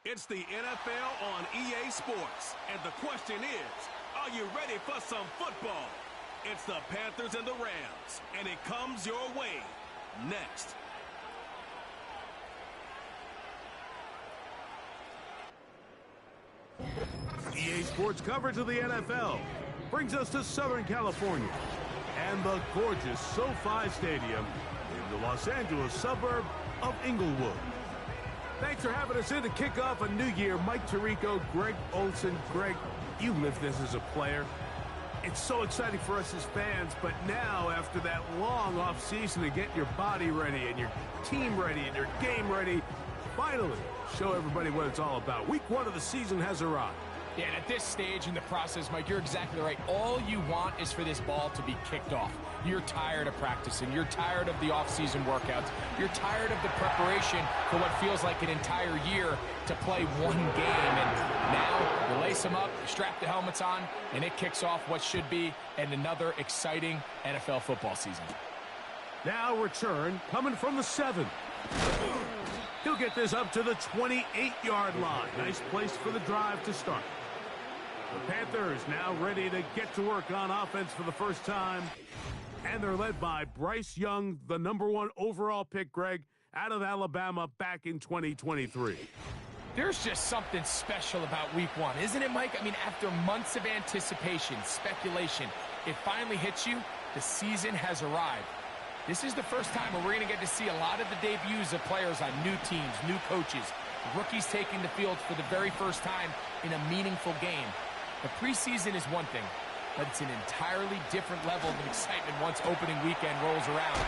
It's the NFL on EA Sports, and the question is, are you ready for some football? It's the Panthers and the Rams, and it comes your way next. EA Sports coverage of the NFL brings us to Southern California and the gorgeous SoFi Stadium in the Los Angeles suburb of Inglewood. Thanks for having us in to kick off a new year. Mike Tirico, Greg Olson. Greg, you lived this as a player. It's so exciting for us as fans, but now after that long off season to get your body ready and your team ready and your game ready, finally show everybody what it's all about. Week 1 of the season has arrived. Yeah, and at this stage in the process, Mike, you're exactly right. All you want is for this ball to be kicked off. You're tired of practicing. You're tired of the off-season workouts. You're tired of the preparation for what feels like an entire year to play one game. And now you lace them up, you strap the helmets on, and it kicks off what should be another exciting NFL football season. Now return coming from the 7. He'll get this up to the 28-yard line. Nice place for the drive to start. The Panthers now ready to get to work on offense for the first time. And they're led by Bryce Young, the #1 overall pick, Greg, out of Alabama back in 2023. There's just something special about Week 1, isn't it, Mike? I mean, after months of anticipation, speculation, it finally hits you. The season has arrived. This is the first time where we're going to get to see a lot of the debuts of players on new teams, new coaches, rookies taking the field for the very first time in a meaningful game. The preseason is one thing, but it's an entirely different level of excitement once opening weekend rolls around.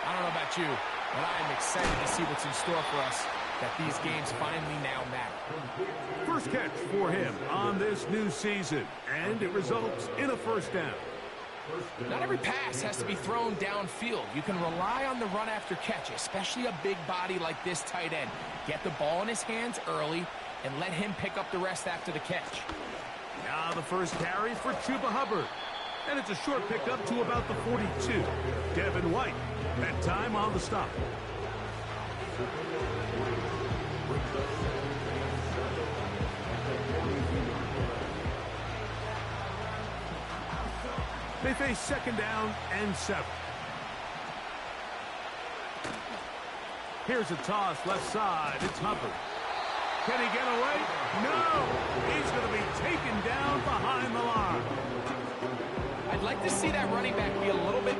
I don't know about you, but I am excited to see what's in store for us, that these games finally now matter. First catch for him on this new season, and it results in a first down. Not every pass has to be thrown downfield. You can rely on the run after catch, especially a big body like this tight end. Get the ball in his hands early and let him pick up the rest after the catch. Now the first carry for Chuba Hubbard. And it's a short pickup to about the 42. Devin White, that time on the stop. They face second down and 7. Here's a toss left side. It's Hubbard. Can he get away? No! He's going to be taken down behind the line. I'd like to see that running back be a little bit...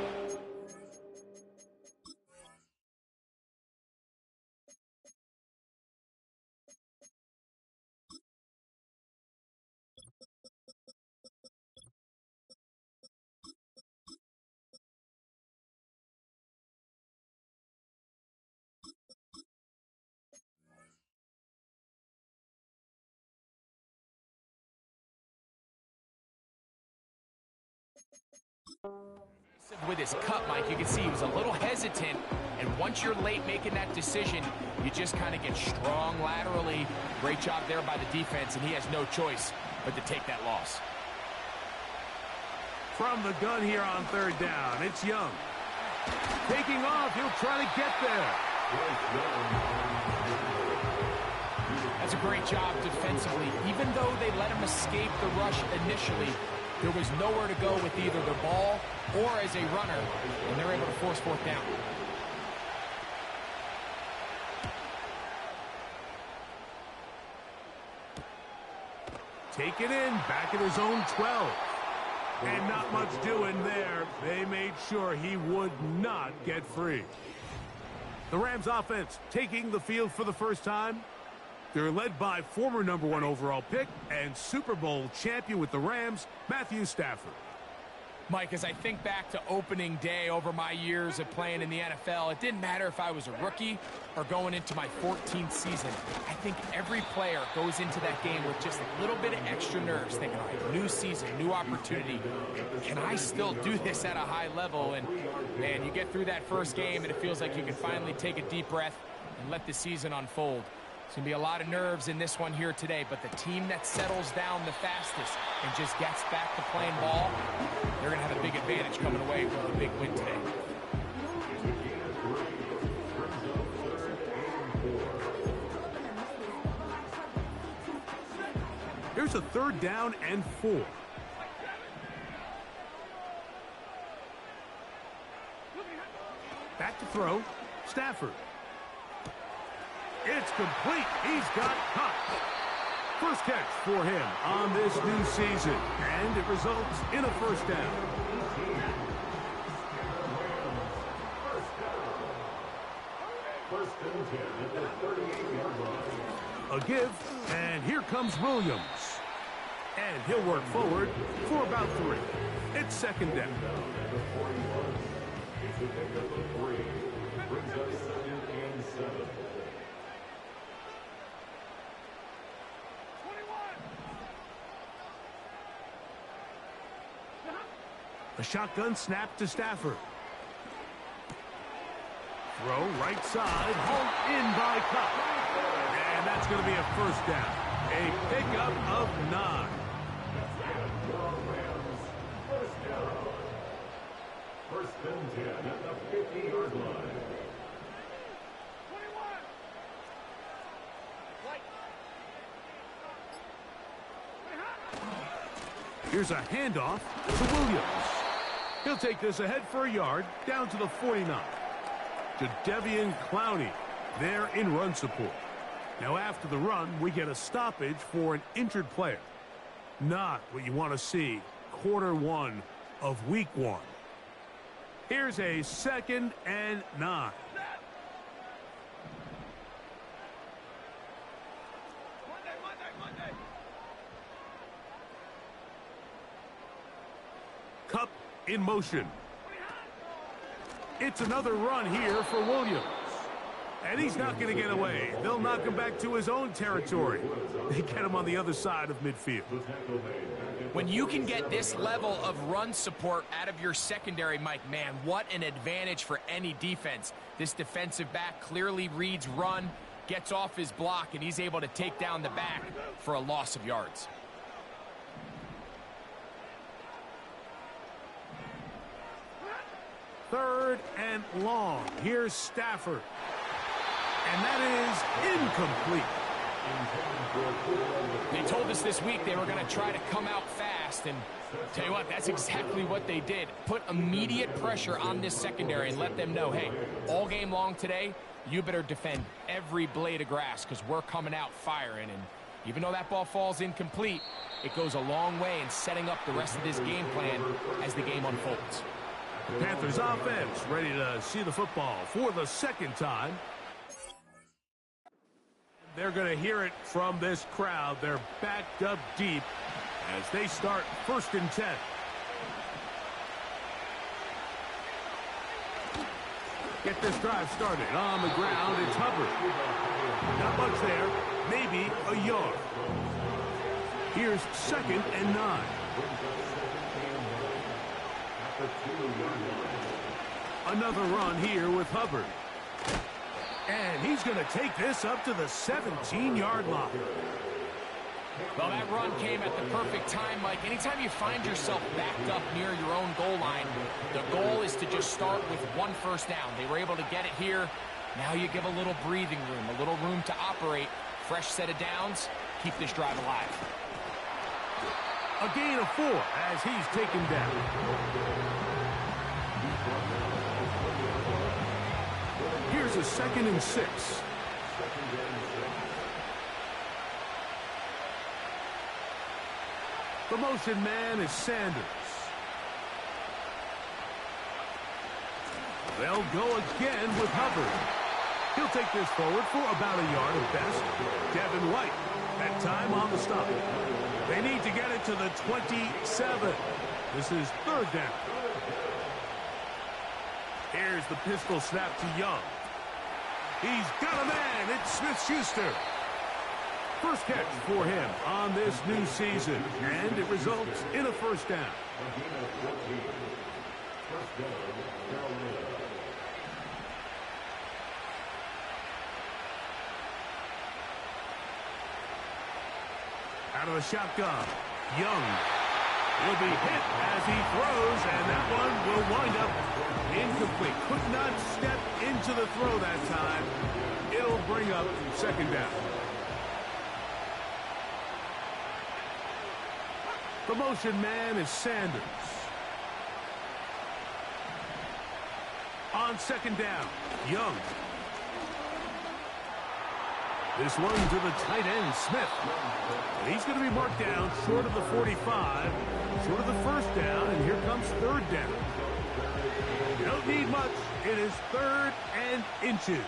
With his cut, Mike, you can see he was a little hesitant, and once you're late making that decision, you just kind of get strong laterally. Great job there by the defense, and he has no choice but to take that loss. From the gun here on third down, it's Young. Taking off, he'll try to get there. That's a great job defensively. Even though they let him escape the rush initially, there was nowhere to go with either the ball or as a runner, and they're able to force fourth down. Take it in, back at his own 12. And not much doing there. They made sure he would not get free. The Rams offense taking the field for the first time. They're led by former #1 overall pick and Super Bowl champion with the Rams, Matthew Stafford. Mike, as I think back to opening day over my years of playing in the NFL, it didn't matter if I was a rookie or going into my 14th season. I think every player goes into that game with just a little bit of extra nerves, thinking, all right, new season, new opportunity. Can I still do this at a high level? And, man, you get through that first game, and it feels like you can finally take a deep breath and let the season unfold. It's going to be a lot of nerves in this one here today, but the team that settles down the fastest and just gets back to playing ball, they're going to have a big advantage coming away with a big win today. Here's a 3rd down and 4. Back to throw. Stafford. It's complete. He's got caught. First catch for him on this new season, and it results in a 1st down. A give, and here comes Williams. And he'll work forward for about 3. It's 2nd down. A shotgun snap to Stafford. Throw right side, hauled in by Cup. And that's going to be a 1st down. A pickup of 9. First and 10 at the 50-yard line. Here's a handoff to Williams. He'll take this ahead for a yard, down to the 49. Jadeveon Clowney there in run support. Now after the run, we get a stoppage for an injured player. Not what you want to see quarter 1 of week 1. Here's a 2nd and 9. Cup in motion. It's another run here for Williams. And he's not going to get away. They'll knock him back to his own territory. They get him on the other side of midfield. When you can get this level of run support out of your secondary, Mike, man, what an advantage for any defense. This defensive back clearly reads run, gets off his block, and he's able to take down the back for a loss of yards. Third and long. Here's Stafford. And that is incomplete. They told us this week they were going to try to come out fast, and tell you what, that's exactly what they did. Put immediate pressure on this secondary and let them know, hey, all game long today, you better defend every blade of grass because we're coming out firing. And even though that ball falls incomplete, it goes a long way in setting up the rest of this game plan as the game unfolds. The Panthers offense ready to see the football for the 2nd time. They're going to hear it from this crowd. They're backed up deep as they start 1st and 10. Get this drive started on the ground. It's Hubbard. Not much there. Maybe a yard. Here's 2nd and 9. Another run here with Hubbard. And he's going to take this up to the 17-yard line. Well, that run came at the perfect time, Mike. Anytime you find yourself backed up near your own goal line, the goal is to just start with 1 1st down. They were able to get it here. Now you give a little breathing room, a little room to operate. Fresh set of downs. Keep this drive alive. A gain of 4 as he's taken down. Here's a 2nd and 6. The motion man is Sanders. They'll go again with Hubbard. He'll take this forward for about a yard at best. Devin White, that time on the stop. They need to get it to the 27. This is 3rd down. Here's the pistol snap to Young. He's got a man. It's Smith-Schuster. First catch for him on this new season, and it results in a 1st down. Out of the shotgun, Young will be hit as he throws, and that one will wind up incomplete. Could not step into the throw that time. It'll bring up 2nd down. The motion man is Sanders. On second down, Young. This one to the tight end, Smith. And he's going to be marked down short of the 45, short of the first down, and here comes third down. You don't need much. It is 3rd and inches.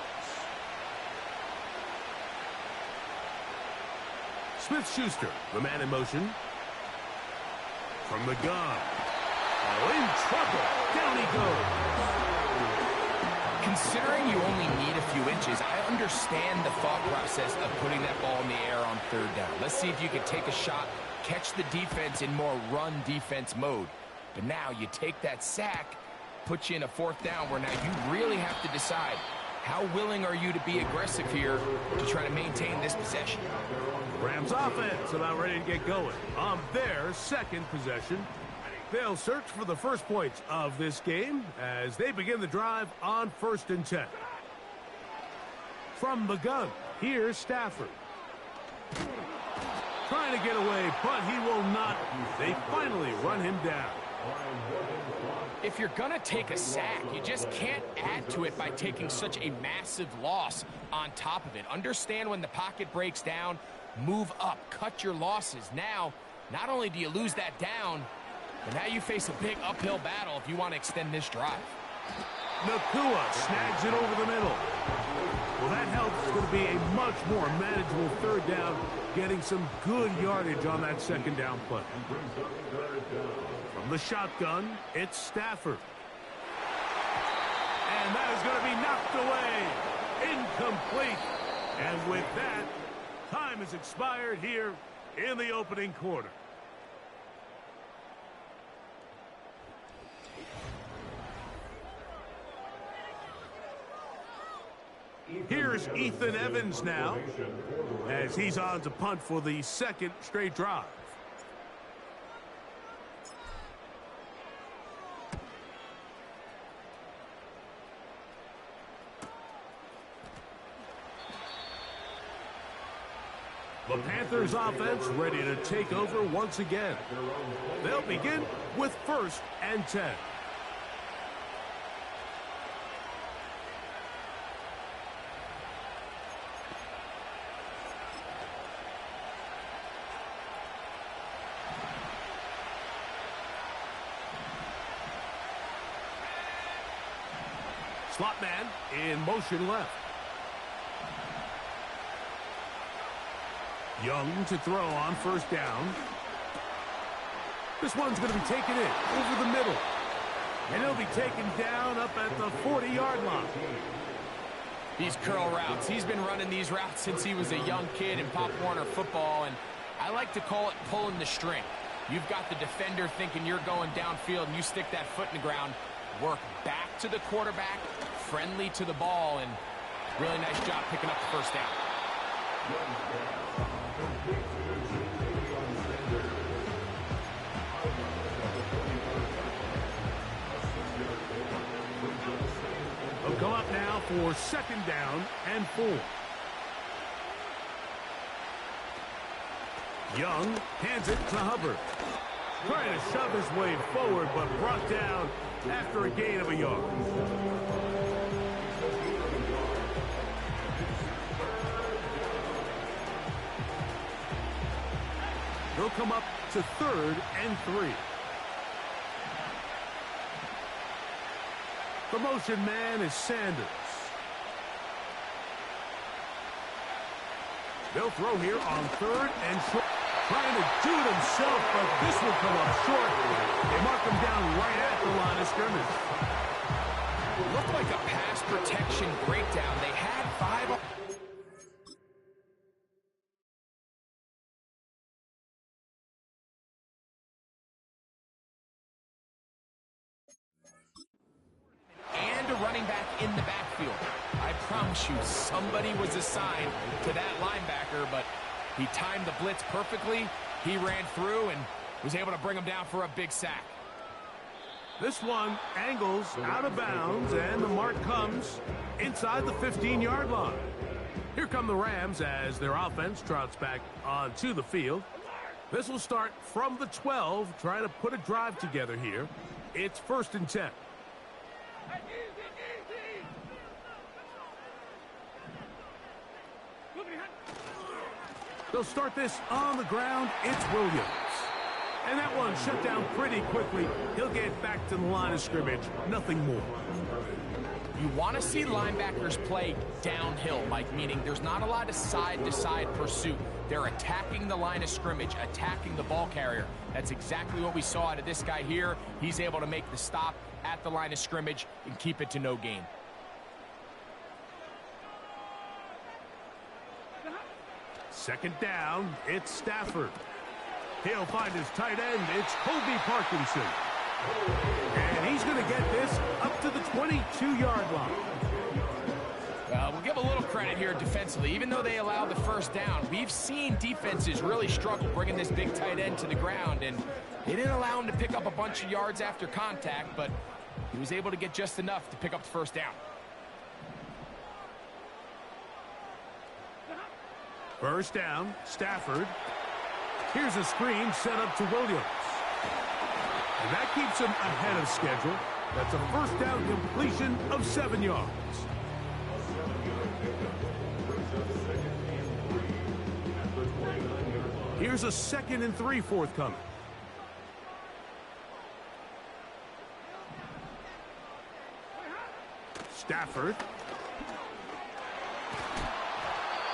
Smith-Schuster, the man in motion. From the gun. Oh, in trouble. Down he goes. Considering you only need a few inches, I understand the thought process of putting that ball in the air on third down. Let's see if you can take a shot, catch the defense in more run defense mode. But now you take that sack, put you in a fourth down where now you really have to decide how willing are you to be aggressive here to try to maintain this possession. Rams offense about ready to get going on their second possession. They'll search for the first points of this game as they begin the drive on 1st and 10. From the gun, here's Stafford. Trying to get away, but he will not. They finally run him down. If you're going to take a sack, you just can't add to it by taking such a massive loss on top of it. Understand when the pocket breaks down, move up, cut your losses. Now, not only do you lose that down, but now you face a big uphill battle if you want to extend this drive. Nakua snags it over the middle. Well, that helps. It's going to be a much more manageable third down, getting some good yardage on that second down play. From the shotgun, it's Stafford. And that is going to be knocked away. Incomplete. And with that, time has expired here in the opening quarter. Here's Ethan Evans now, as he's on to punt for the second straight drive. The Panthers offense ready to take over once again. They'll begin with 1st and 10. Slot man in motion left. Young to throw on 1st down. This one's going to be taken in over the middle. And he'll be taken down up at the 40-yard line. These curl routes. He's been running these routes since he was a young kid in Pop Warner football, and I like to call it pulling the string. You've got the defender thinking you're going downfield, and you stick that foot in the ground, work back to the quarterback, friendly to the ball, and really nice job picking up the 1st down. They'll come up now for 2nd down and 4. Young hands it to Hubbard. Trying to shove his way forward, but brought down after a gain of a yard. They'll come up to 3rd and 3. The motion man is Sanders. They'll throw here on 3rd and short. Trying to do it himself, but this will come up short. They mark him down right at the line of scrimmage. It looked like a pass protection breakdown. They had 5. And a running back in the backfield. I promise you, somebody was assigned to that linebacker, but he timed the blitz perfectly. He ran through and was able to bring him down for a big sack. This one angles out of bounds, and the mark comes inside the 15-yard line. Here come the Rams as their offense trots back onto the field. This will start from the 12, trying to put a drive together here. It's 1st and 10. They'll start this on the ground. It's Williams. And that one shut down pretty quickly. He'll get back to the line of scrimmage. Nothing more. You want to see linebackers play downhill, Mike, meaning there's not a lot of side-to-side pursuit. They're attacking the line of scrimmage, attacking the ball carrier. That's exactly what we saw out of this guy here. He's able to make the stop at the line of scrimmage and keep it to no gain. Second down, it's Stafford. He'll find his tight end. It's Colby Parkinson. And he's going to get this up to the 22-yard line. We'll give a little credit here defensively. Even though they allowed the first down, we've seen defenses really struggle bringing this big tight end to the ground, and they didn't allow him to pick up a bunch of yards after contact, but he was able to get just enough to pick up the first down. First down, Stafford. Here's a screen set up to Williams. And that keeps him ahead of schedule. That's a first down completion of 7 yards. Here's a 2nd and 3 forthcoming. Stafford.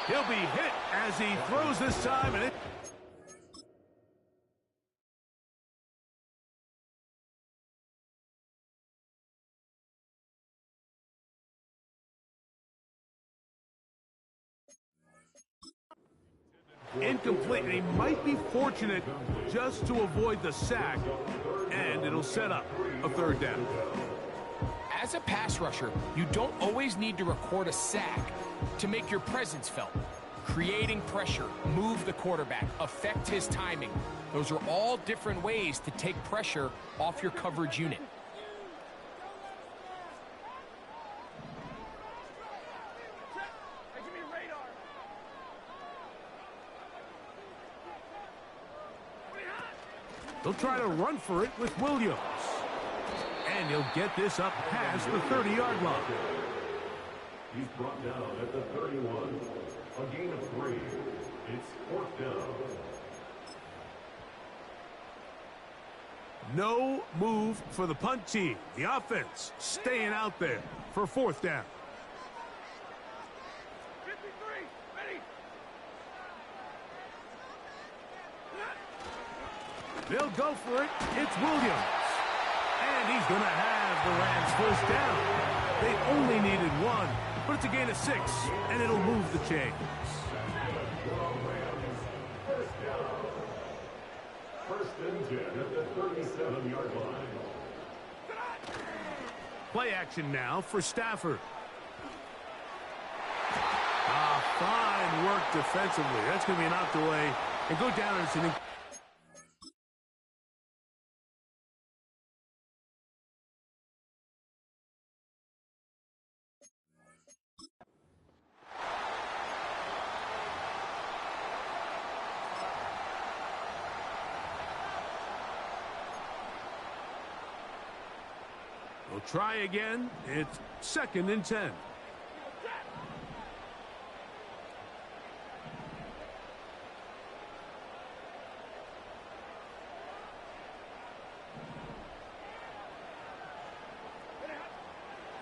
He'll be hit as he throws this time, and it... incomplete. He might be fortunate just to avoid the sack, and it'll set up a 3rd down. As a pass rusher, you don't always need to record a sack to make your presence felt. Creating pressure, move the quarterback, affect his timing. Those are all different ways to take pressure off your coverage unit. They'll try to run for it with Williams. And he'll get this up past the 30-yard line. He's brought down at the 31. A gain of 3. It's 4th down. No move for the punt team. The offense staying out there for 4th down. 53, ready. They'll go for it. It's Williams. And he's going to have the Rams first down. They only needed 1, but it's a gain of 6, and it'll move the chains. First down. 1st and 10 at the 37-yard line. Play action now for Stafford. Fine work defensively. That's going to be knocked away and go down as an... We'll try again. It's 2nd and 10.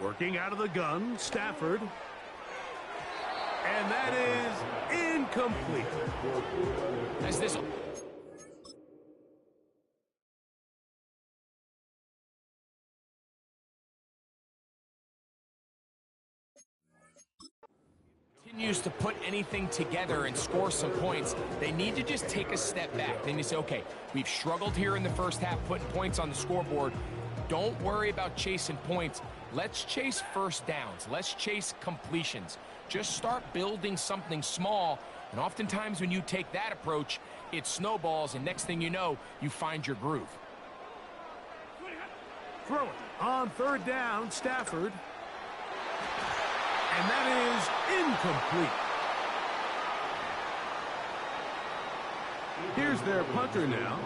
Working out of the gun, Stafford. And that is incomplete. As this continues to put anything together and score some points, they need to just take a step back. Then you say, okay, we've struggled here in the first half putting points on the scoreboard. Don't worry about chasing points. Let's chase first downs. Let's chase completions. Just start building something small, and oftentimes when you take that approach, it snowballs, and next thing you know, you find your groove. Throw it on 3rd down, Stafford. And that is incomplete. Here's their punter now,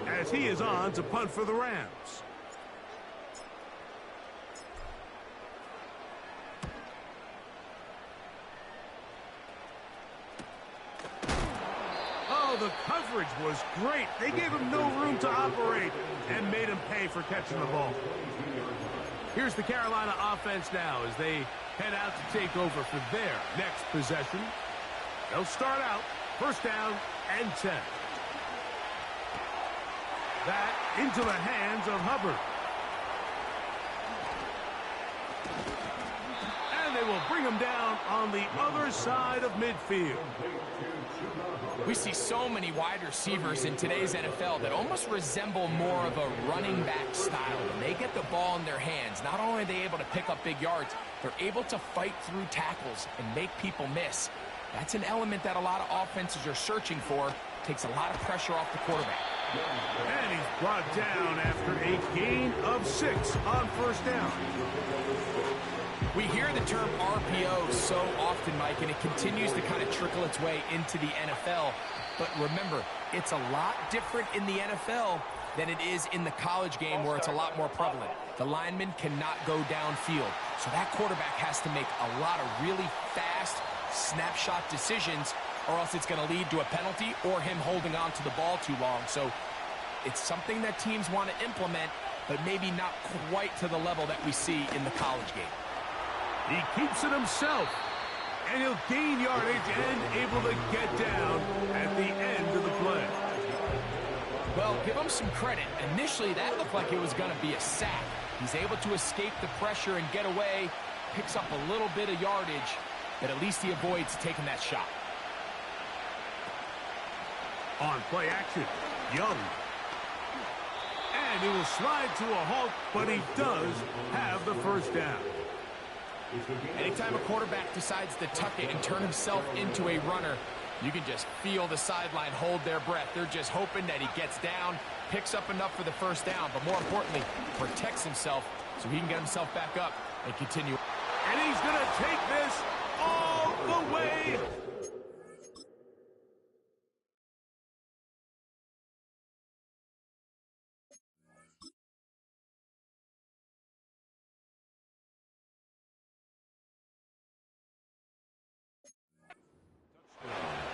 as he is on to punt for the Rams. Oh, the coverage was great. They gave him no room to operate and made him pay for catching the ball. Here's the Carolina offense now as they head out to take over for their next possession. They'll start out first down and 10. That into the hands of Hubbard. And they will bring him down on the other side of midfield. We see so many wide receivers in today's NFL that almost resemble more of a running back style. When they get the ball in their hands, not only are they able to pick up big yards, they're able to fight through tackles and make people miss. That's an element that a lot of offenses are searching for. Takes a lot of pressure off the quarterback. And he's brought down after a gain of 6 on first down. We hear the term RPO so often, Mike, and it continues to kind of trickle its way into the NFL. But remember, it's a lot different in the NFL than it is in the college game where it's a lot more prevalent. The lineman cannot go downfield. So that quarterback has to make a lot of really fast snapshot decisions, or else it's going to lead to a penalty or him holding on to the ball too long. So it's something that teams want to implement, but maybe not quite to the level that we see in the college game. He keeps it himself, and he'll gain yardage and able to get down at the end of the play. Well, give him some credit. Initially, that looked like it was going to be a sack. He's able to escape the pressure and get away, picks up a little bit of yardage, but at least he avoids taking that shot. On play action, Young. And he will slide to a halt, but he does have the first down. Anytime a quarterback decides to tuck it and turn himself into a runner, you can just feel the sideline hold their breath. They're just hoping that he gets down, picks up enough for the first down, but more importantly, protects himself so he can get himself back up and continue. And he's going to take this all the way.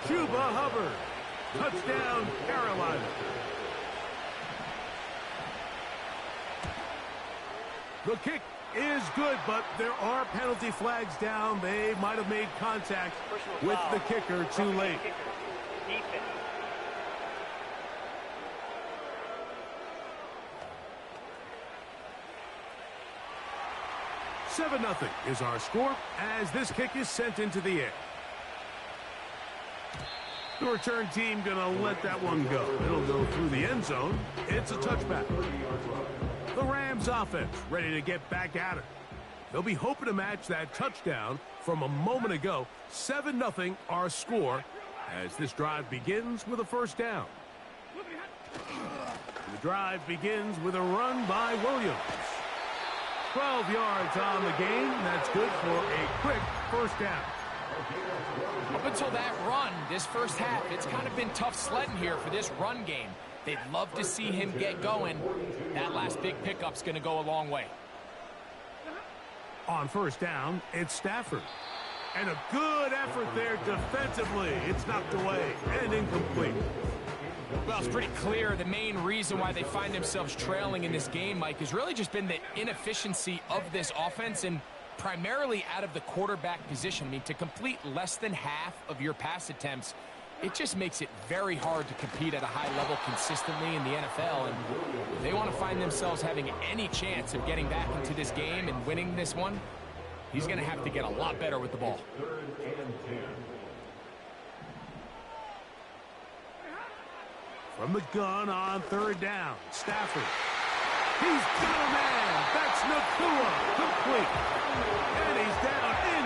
Chuba Hubbard. Touchdown, Carolina. The kick is good, but there are penalty flags down. They might have made contact with the kicker too late. 7-0 is our score as this kick is sent into the air. The return team going to let that one go. It'll go through the end zone. It's a touchback. The Rams offense ready to get back at it. They'll be hoping to match that touchdown from a moment ago. 7-0 our score as this drive begins with a first down. The drive begins with a run by Williams. 12 yards on the game. That's good for a quick first down. Up until that run, this first half, it's kind of been tough sledding here for this run game. They'd love to see him get going. That last big pickup's going to go a long way. On first down, it's Stafford. And a good effort there defensively. It's knocked away and incomplete. Well, it's pretty clear the main reason why they find themselves trailing in this game, Mike, has really just been the inefficiency of this offense and primarily out of the quarterback position. I mean, to complete less than half of your pass attempts, it just makes it very hard to compete at a high level consistently in the NFL. And if they want to find themselves having any chance of getting back into this game and winning this one, he's going to have to get a lot better with the ball. From the gun on third down, Stafford. He's got a man. That's Nakua. Complete. And he's down in.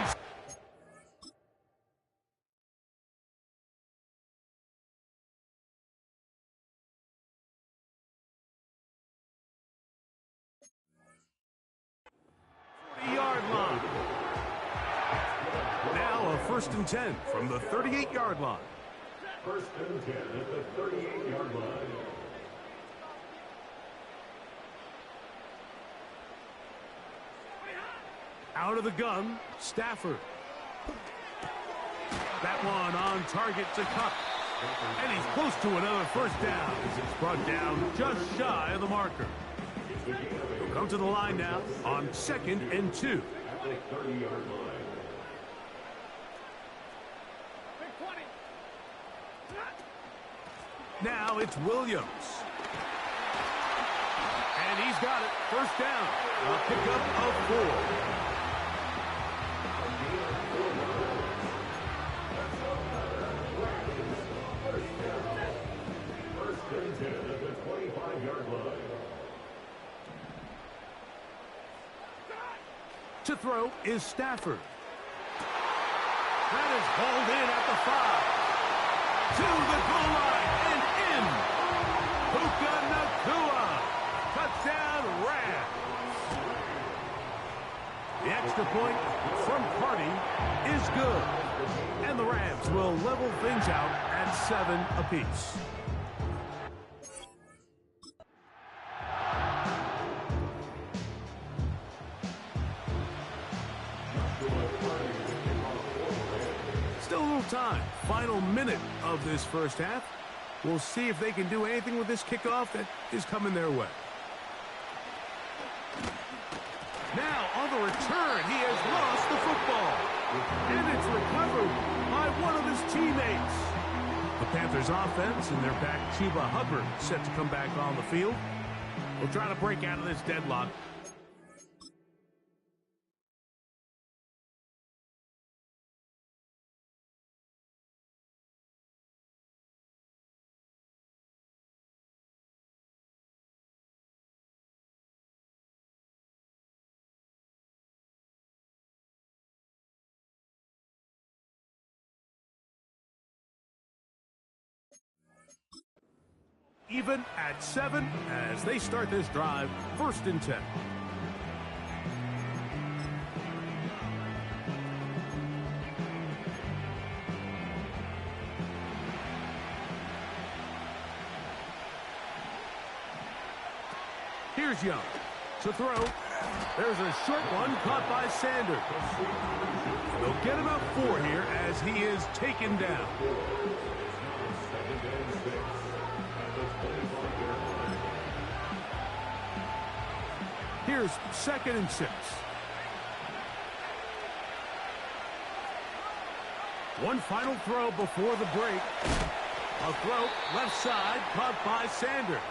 Yard line. Now a 1st and 10 from the 38-yard line. First and 10 at the 38-yard line. Out of the gun, Stafford. That one on target to Cup. And he's close to another first down as it's brought down just shy of the marker. He'll come to the line now on 2nd and 2. At the 30-yard line. Now it's Williams. And he's got it. First down. A pickup of 4. To throw is Stafford. That is hauled in at the 5. To the goal line and in. Puka Nacua. Touchdown Rams. The extra point from Party is good. And the Rams will level things out at 7 apiece. Still a little time. Final minute of this first half. We'll see if they can do anything with this kickoff that is coming their way. Now on the return, he has lost the football. And it's recovered by one of his teammates. The Panthers offense and their back Chuba Hubbard set to come back on the field. We'll try to break out of this deadlock. Even at 7 as they start this drive, 1st and 10. Here's Young to throw. There's a short one caught by Sanders. They'll get about 4 here as he is taken down. Here's 2nd and 6. One final throw before the break. A throw left side caught by Sanders.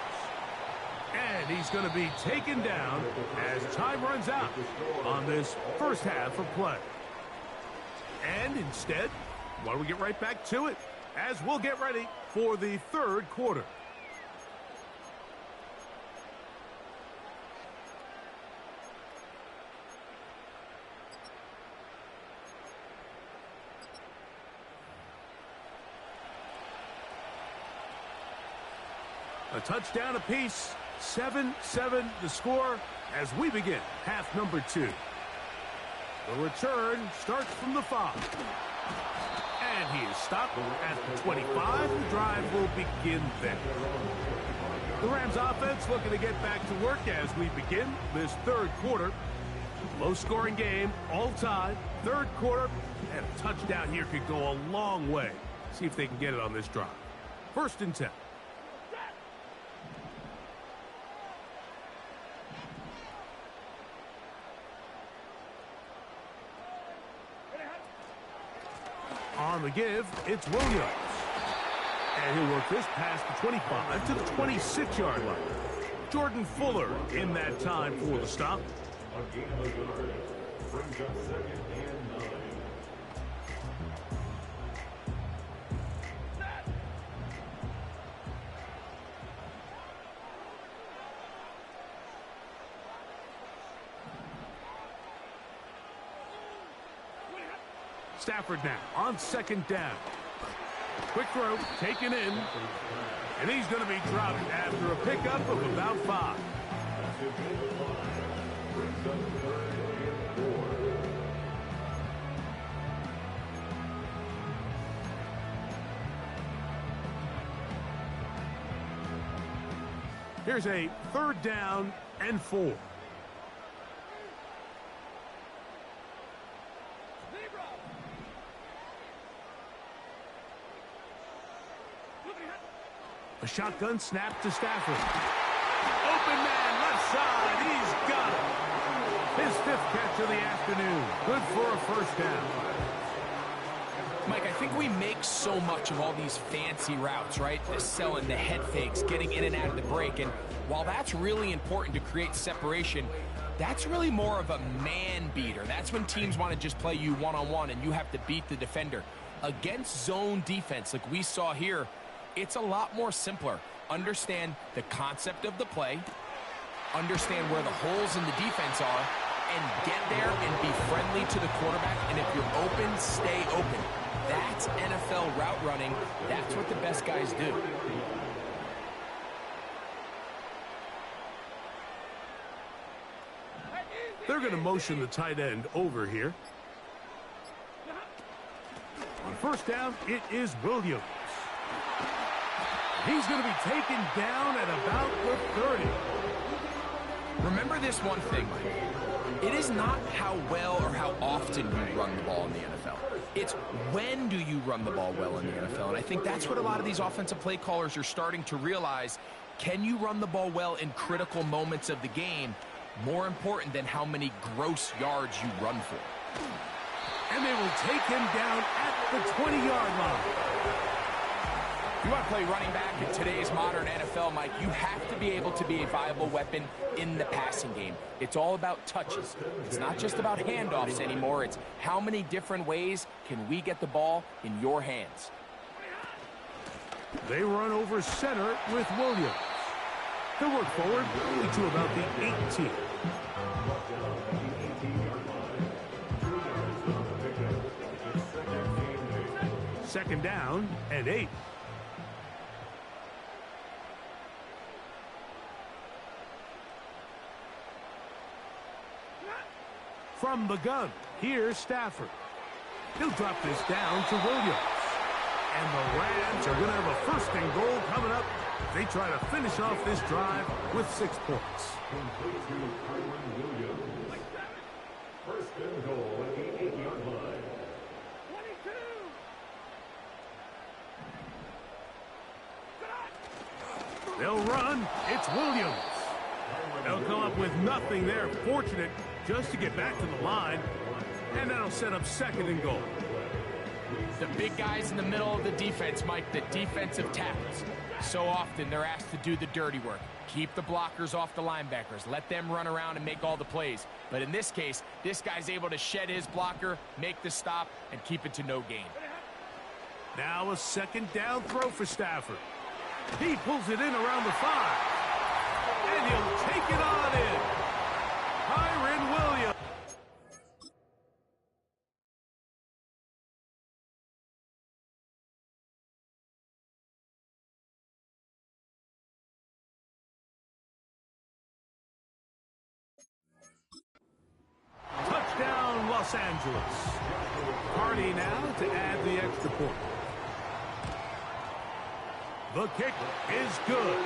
And he's going to be taken down as time runs out on this first half of play. And instead, why don't we get right back to it as we'll get ready for the 3rd quarter. A touchdown apiece, 7-7 the score as we begin half number 2. The return starts from the 5. And he is stopped at the 25. The drive will begin there. The Rams offense looking to get back to work as we begin this 3rd quarter. Low-scoring game, all tied, 3rd quarter, and a touchdown here could go a long way. See if they can get it on this drive. 1st and 10. On the give, it's Williams. And he'll work this past the 25 to the 26-yard line. Jordan Fuller in that time for the stop. A gain of a yard. Brings up 2nd and 9. Stafford now on 2nd down. Quick throw, taken in. And he's going to be dropped after a pickup of about 5. Here's a 3rd down and 4. A shotgun snap to Stafford. Open man, left side. He's got it. His 5th catch of the afternoon. Good for a 1st down. Mike, I think we make so much of all these fancy routes, right? The selling, the head fakes, getting in and out of the break. And while that's really important to create separation, that's really more of a man beater. That's when teams want to just play you one-on-one and you have to beat the defender. Against zone defense like we saw here, it's a lot more simpler. Understand the concept of the play, understand where the holes in the defense are, and get there and be friendly to the quarterback. And if you're open, stay open. That's NFL route running. That's what the best guys do. They're going to motion the tight end over here. On 1st down, it is Williams. He's going to be taken down at about the 30. Remember this one thing, Mike. It is not how well or how often you run the ball in the NFL. It's when do you run the ball well in the NFL. And I think that's what a lot of these offensive play callers are starting to realize. Can you run the ball well in critical moments of the game? More important than how many gross yards you run for. And they will take him down at the 20-yard line. You want to play running back in today's modern NFL, Mike, you have to be able to be a viable weapon in the passing game. It's all about touches. It's not just about handoffs anymore. It's how many different ways can we get the ball in your hands. They run over center with Williams. They'll work forward only to about the 18. Second down and 8. From the gun, here's Stafford. He'll drop this down to Williams. And the Rams are going to have a 1st and goal coming up. They try to finish off this drive with 6 points. 1st and goal at the 8-yard line. They'll run. It's Williams. They'll come up with nothing there. Fortunate just to get back to the line. And that'll set up 2nd and goal. The big guys in the middle of the defense, Mike, the defensive tackles. So often they're asked to do the dirty work. Keep the blockers off the linebackers. Let them run around and make all the plays. But in this case, this guy's able to shed his blocker, make the stop, and keep it to no gain. Now a 2nd down throw for Stafford. He pulls it in around the 5. And he'll take it on in. Kyren Williams. Touchdown, Los Angeles. Hardy now to add the extra point. The kick is good.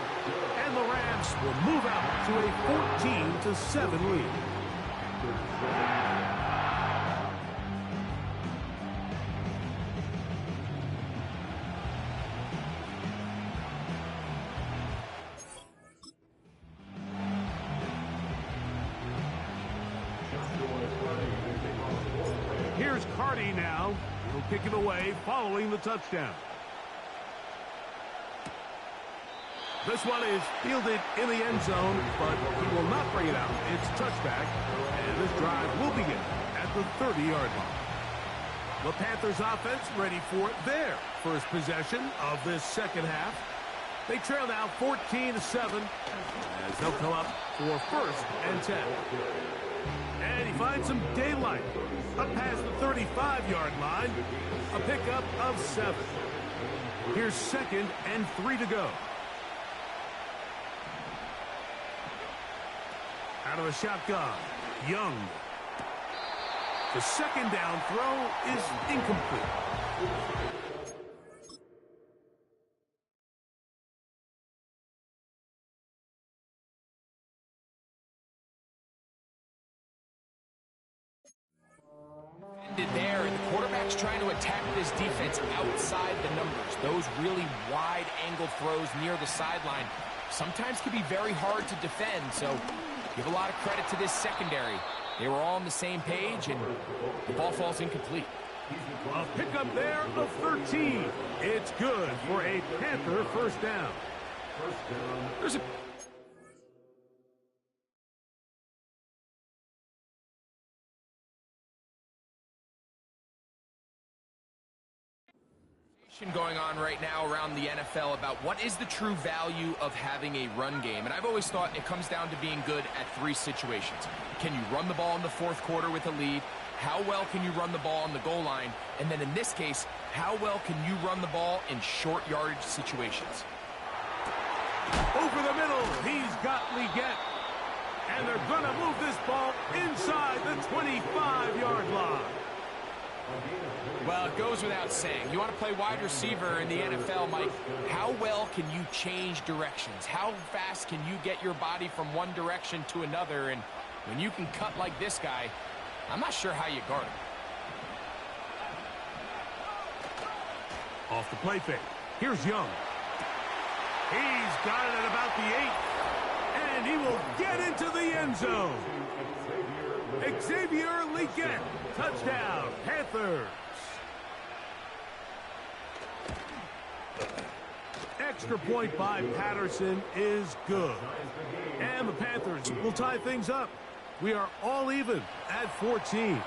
And the Rams will move out to a 14-7 lead. Here's Cardi now. He'll kick it away following the touchdown. This one is fielded in the end zone, but he will not bring it out. It's touchback, and this drive will begin at the 30-yard line. The Panthers offense ready for their first possession of this 2nd half. They trail now 14-7 as they'll come up for 1st and 10. And he finds some daylight up past the 35-yard line. A pickup of 7. Here's 2nd and 3 to go. Out of the shotgun, Young. The 2nd down throw is incomplete. trying to attack this defense outside the numbers. Those really wide angle throws near the sideline sometimes can be very hard to defend, so give a lot of credit to this secondary. They were all on the same page, and the ball falls incomplete. A pickup there of 13. It's good for a Panther first down. There's a going on right now around the NFL about what is the true value of having a run game. And I've always thought it comes down to being good at three situations. Can you run the ball in the fourth quarter with a lead? How well can you run the ball on the goal line? And then in this case, how well can you run the ball in short yardage situations? Over the middle, he's got Leggett. And they're going to move this ball inside the 25-yard line. Well, it goes without saying. You want to play wide receiver in the NFL, Mike, how well can you change directions? How fast can you get your body from one direction to another? And when you can cut like this guy, I'm not sure how you guard him. Off the play fake. Here's Young. He's got it at about the 8. And he will get into the end zone. Xavier Leggett. Touchdown, Panthers. Extra point by Patterson is good. And the Panthers will tie things up. We are all even at 14.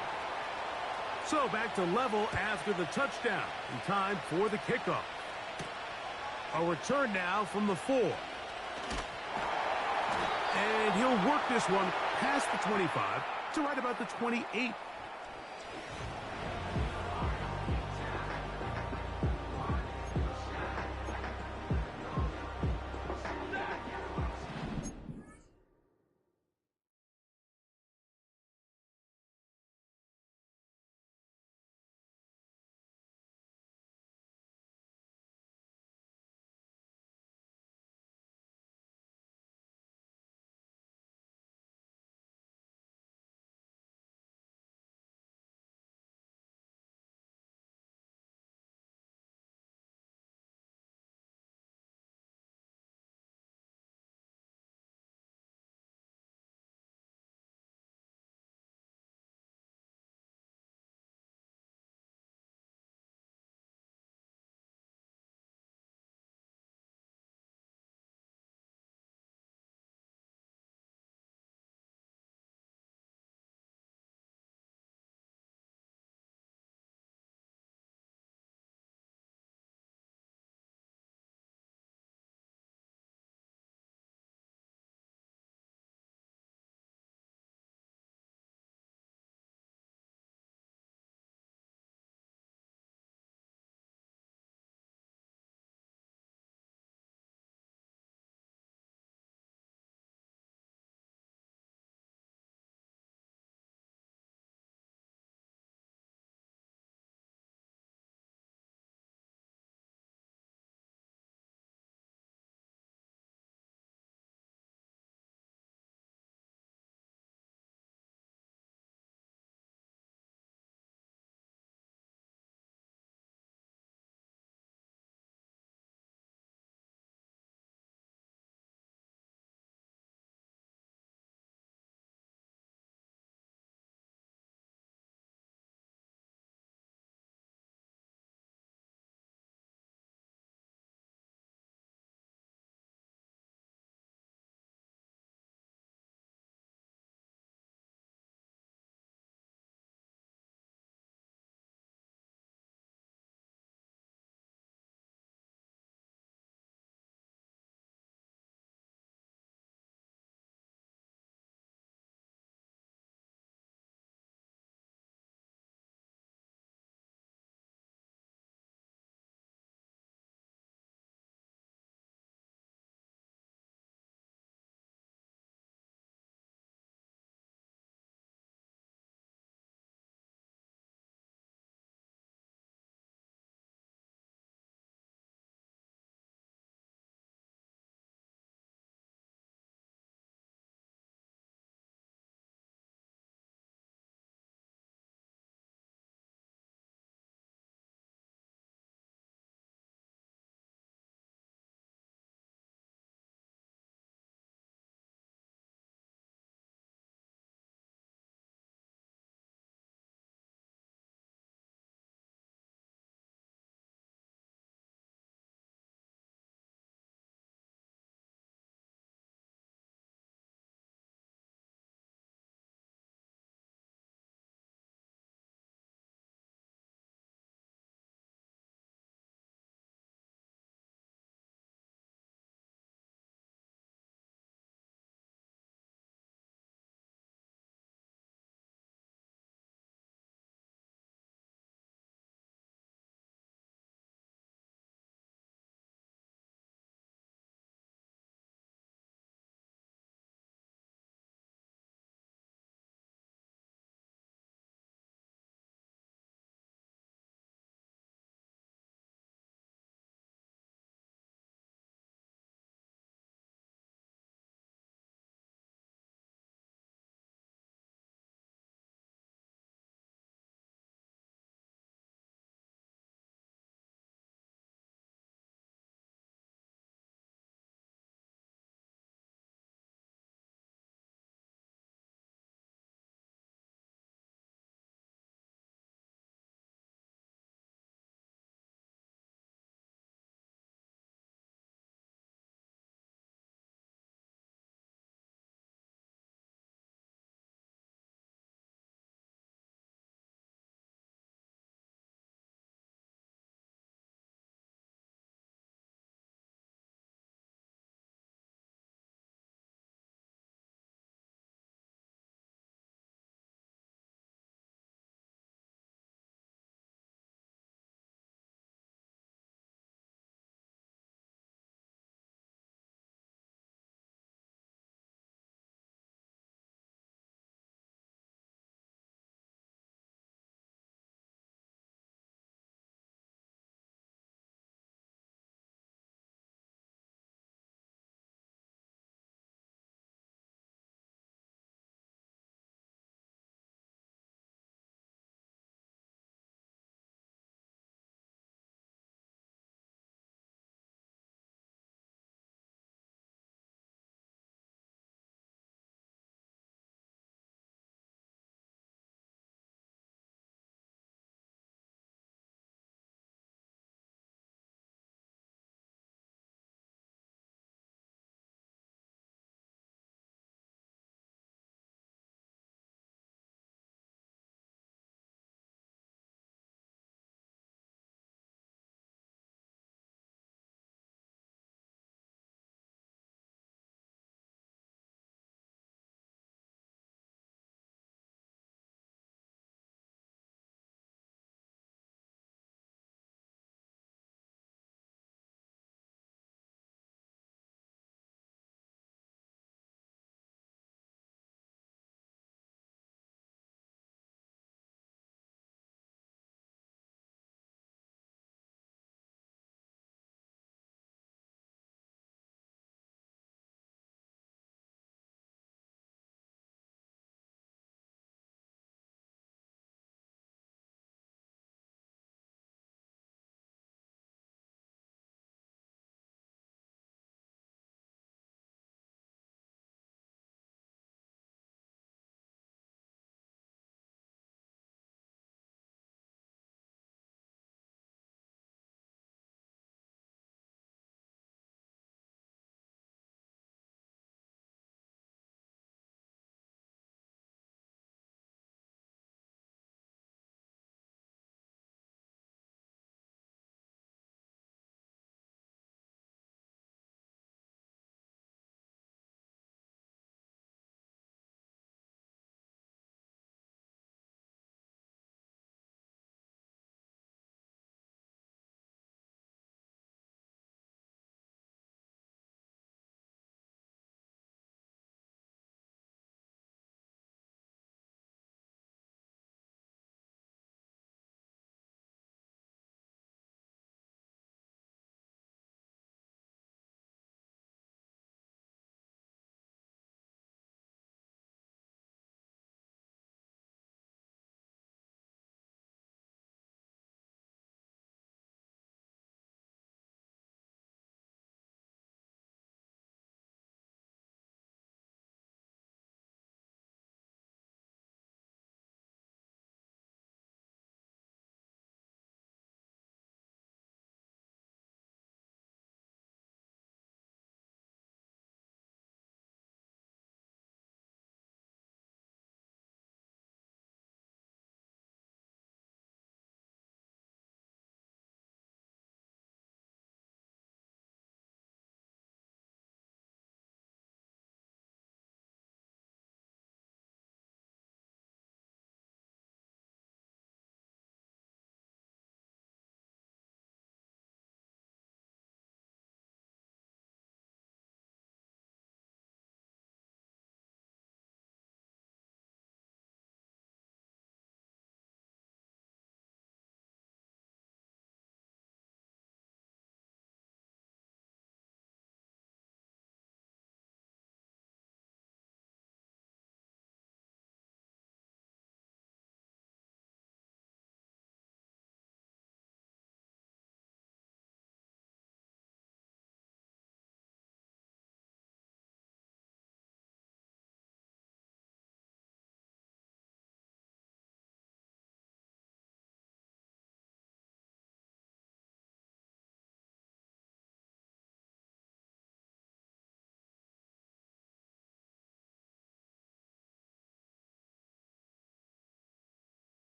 So back to level after the touchdown. In time for the kickoff. A return now from the 4. And he'll work this one past the 25 to right about the 28.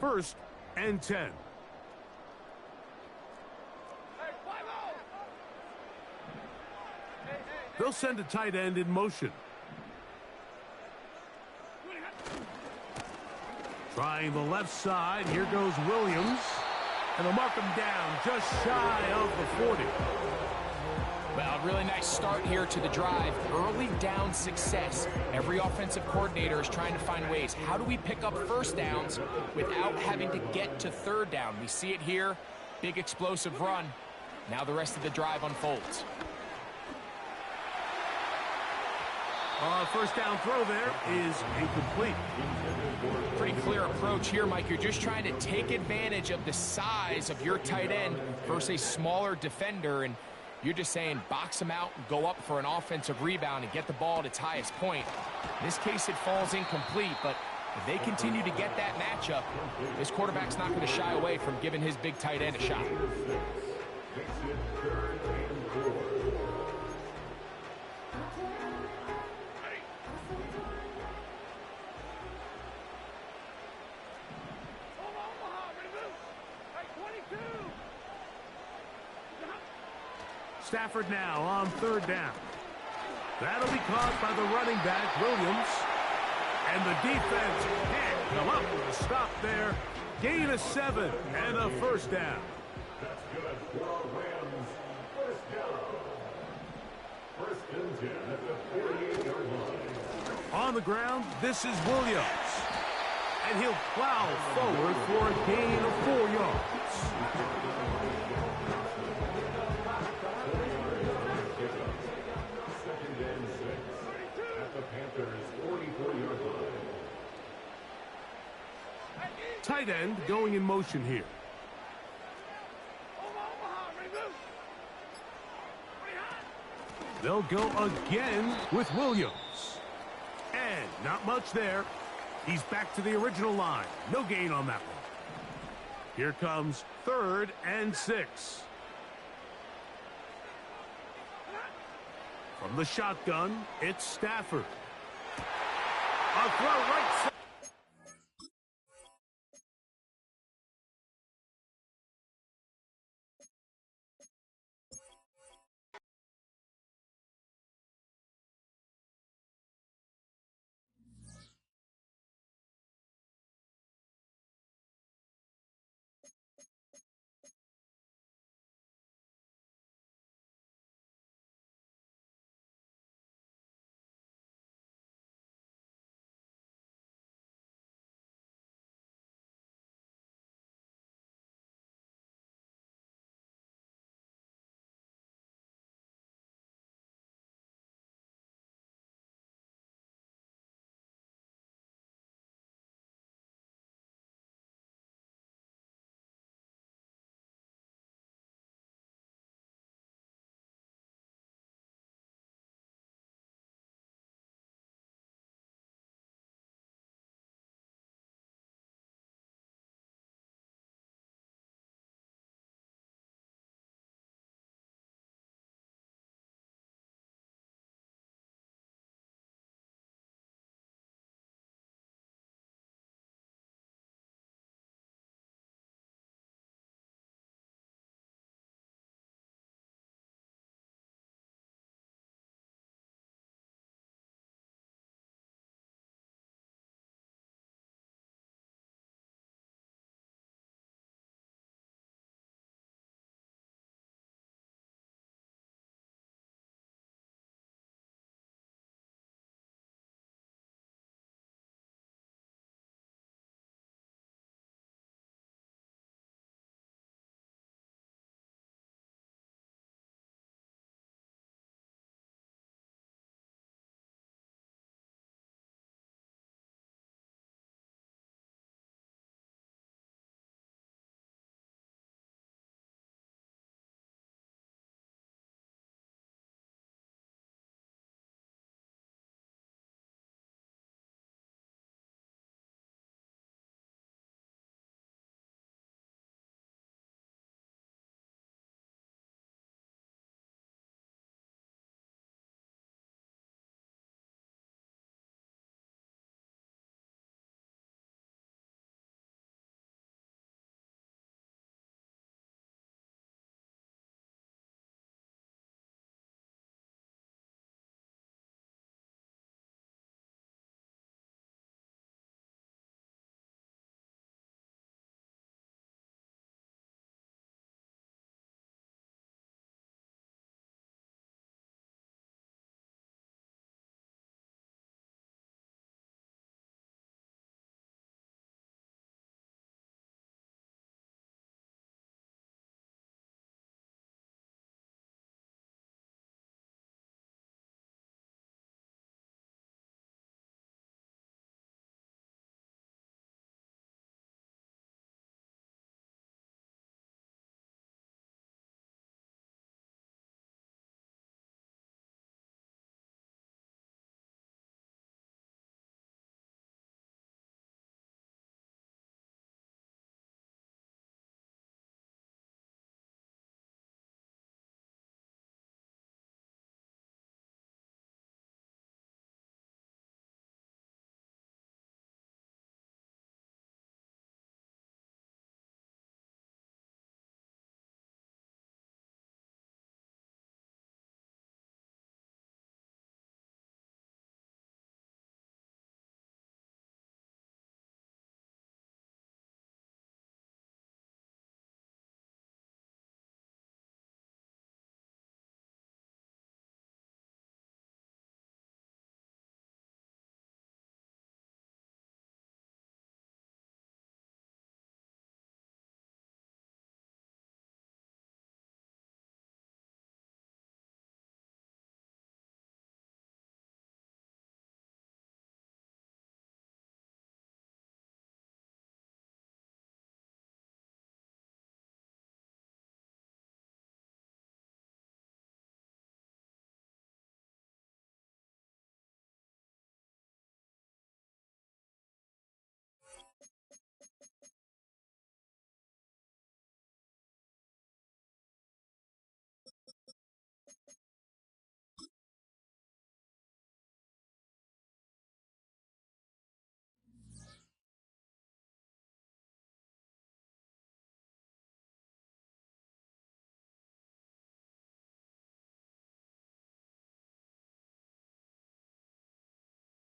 First and 10. They'll send a tight end in motion. Trying the left side. Here goes Williams. And they'll mark him down just shy of the 40. Well, really nice start here to the drive. Early down success. Every offensive coordinator is trying to find ways. How do we pick up first downs without having to get to third down? We see it here. Big explosive run. Now the rest of the drive unfolds. First down throw there is incomplete. Pretty clear approach here, Mike. You're just trying to take advantage of the size of your tight end versus a smaller defender, and you're just saying box him out and go up for an offensive rebound and get the ball at its highest point. In this case, it falls incomplete, but if they continue to get that matchup, this quarterback's not going to shy away from giving his big tight end a shot. Stafford now on third down. That'll be caught by the running back, Williams. And the defense can't come up with a stop there. Gain of 7 and a first down. That's good for our Rams. First down. First and 10 at the 48-yard line. On the ground, this is Williams. And he'll plow forward for a gain of 4 yards. Panthers 44-yard line. Tight end going in motion here. They'll go again with Williams. And not much there. He's back to the original line. No gain on that one. Here comes 3rd and 6. From the shotgun, it's Stafford. A throw right side.